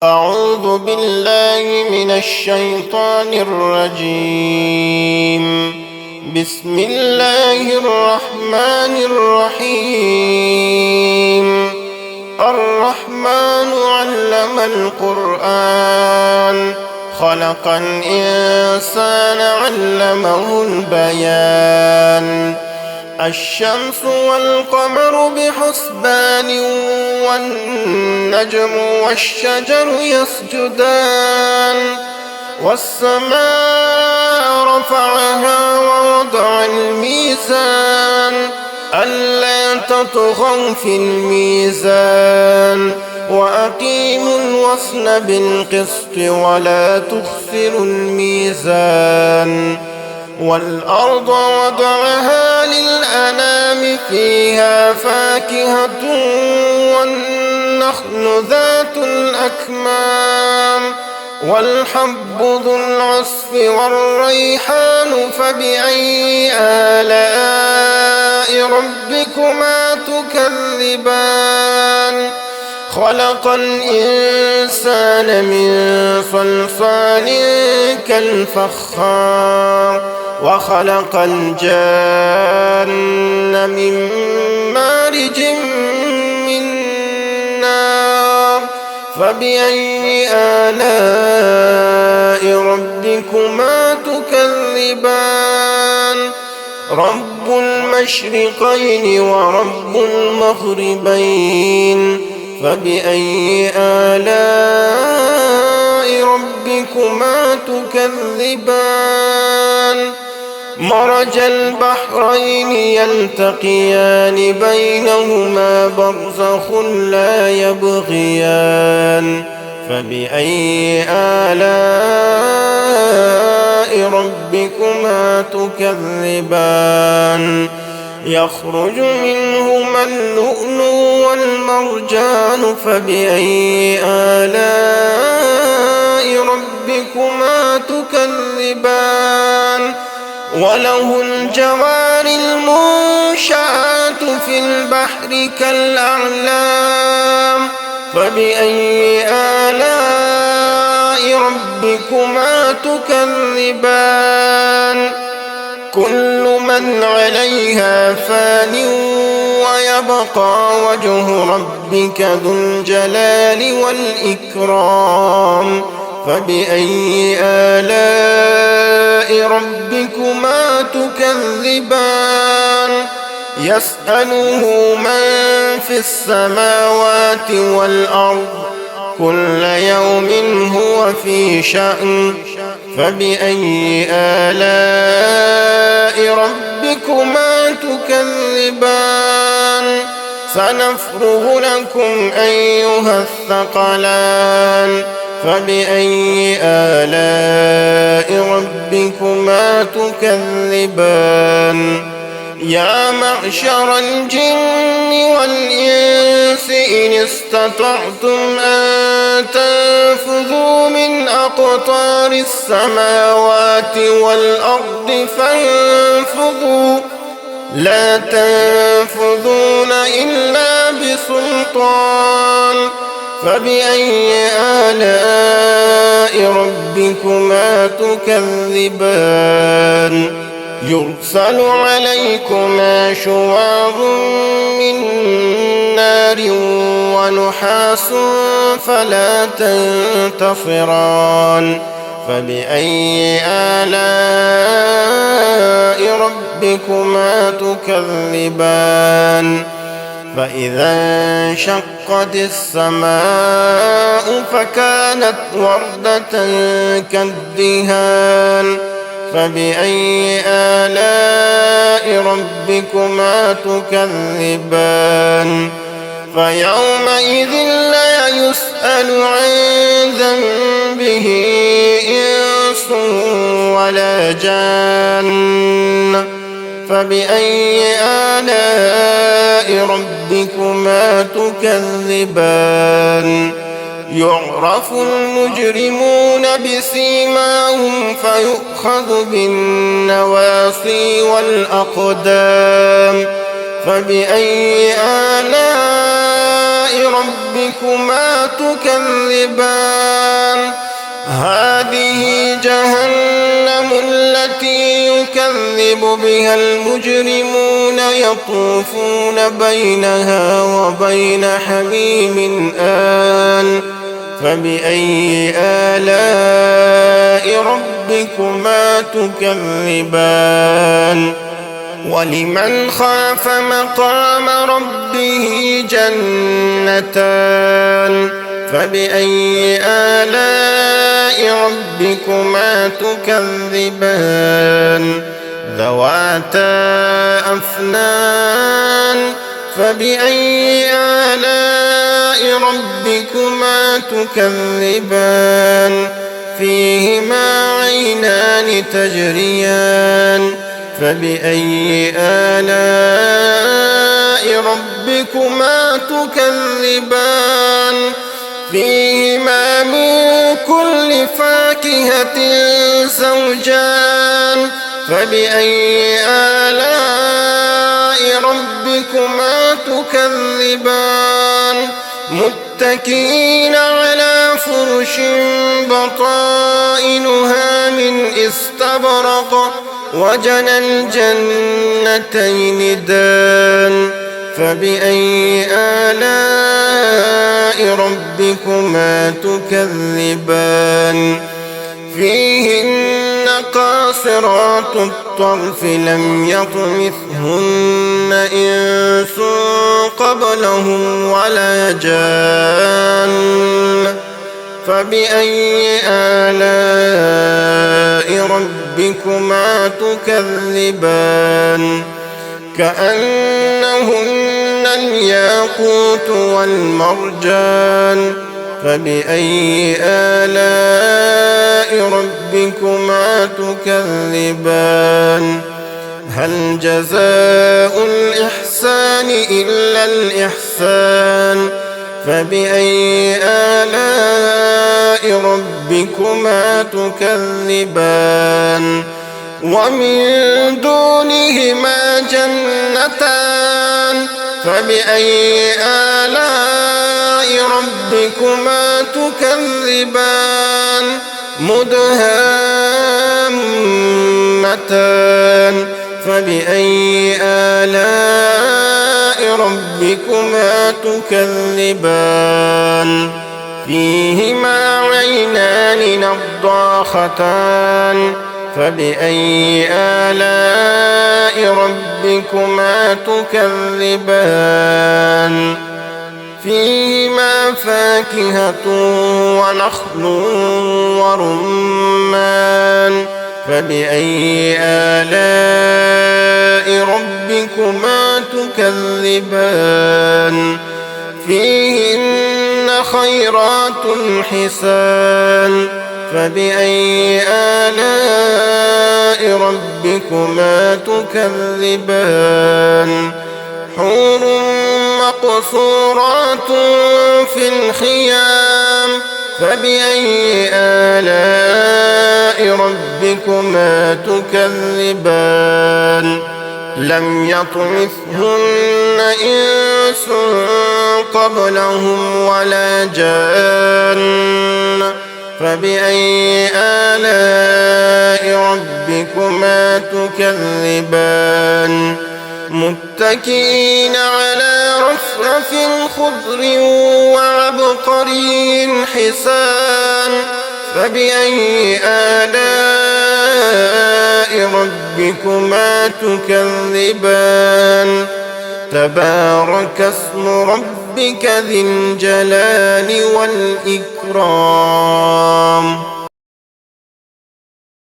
أعوذ بالله من الشيطان الرجيم. بسم الله الرحمن الرحيم. الرحمن علم القرآن خلق الإنسان علمه البيان. الشمس والقمر بحسبان والنجم والشجر يسجدان. والسماء رفعها ووضع الميزان ألا تطغوا في الميزان وأقيموا الوزن بالقسط ولا تخسروا الميزان. والأرض وضعها للأنام فيها فاكهة والنخل ذات الأكمام والحب ذو العصف والريحان فبأي آلاء ربكما تكذبان. خلق الإنسان من صلصال كالفخار وخلق الجان من مارج من نار فبأي آلاء ربكما تكذبان. رب المشرقين ورب المغربين فبأي آلاء ربكما تكذبان. مرج البحرين يلتقيان بينهما برزخ لا يبغيان فبأي آلاء ربكما تكذبان. يخرج منهما اللؤلؤ والمرجان فبأي آلاء ربكما تكذبان. وله الجوار المنشآت في البحر كالأعلام فبأي آلاء ربكما تكذبان. كل من عليها فان ويبقى وجه ربك ذو الجلال والإكرام فبأي آلاء ربكما تكذبان. يسأله من في السماوات والأرض كل يوم هو في شأن فبأي آلاء ربكما تكذبان. سنفرغ لكم أيها الثقلان فبأي آلاء ربكما تكذبان. يا معشر الجن والإنس إن استطعتم أن تنفذوا من أقطار السماوات والأرض فانفذوا لا تنفذون إلا بسلطان فبأي آلاء ربكما تكذبان. يرسل عليكما شواظ من نار ونحاس فلا تنتصران فبأي آلاء ربكما تكذبان. فإذا انشقت السماء فكانت وردة كالدهان فبأي آلاء ربكما تكذبان. فيومئذ لا يسأل عن ذنبه إنس ولا جان فبأي آلاء ربكما تكذبان. يعرف المجرمون بسيماهم فيؤخذ بالنواصي والأقدام فبأي آلاء ربكما ربكما تكذبان هذه جهنم التي يكذب بها المجرمون يطوفون بينها وبين حميم آن فبأي آلاء ربكما تكذبان ولمن خاف مقام ربه جنتان فبأي آلاء ربكما تكذبان ذواتا أفنان فبأي آلاء ربكما تكذبان فيهما عينان تجريان فبأي آلاء ربكما تكذبان فيهما من كل فاكهة زوجان فبأي آلاء ربكما تكذبان متكئين على فرش بطائنها من استبرق وجنى الجنتين دان فبأي آلاء ربكما تكذبان فيهن قاصرات الطرف لم يطمثهن إنس قبلهم ولا جان فبأي آلاء ربكما تكذبان كأنهن الياقوت والمرجان فبأي آلاء ربكما تكذبان هل جزاء الإحسان إلا الإحسان فبأي آلاء ربكما تكذبان ومن دونهما جنتان فبأي آلاء ربكما تكذبان مدهامتان فبأي آلاء ربكما تكذبان فيهما عينان نضاختان فبأي آلاء ربكما تكذبان فيهما فاكهة ونخل ورمان فبأي آلاء ربكما تكذبان فيهن خيرات حسان فبأي آلاء ربكما تكذبان حور مقصورات في الخيام فبأي آلاء ربكما تكذبان لم يطمثهن إنس قبلهم ولا جان فبأي آلاء ربكما تكذبان متكئين على رفرف خضر وعبقري حسان فبأي آلاء ربكما تكذبان تبارك اسم ربك ذي الجلال والإكرام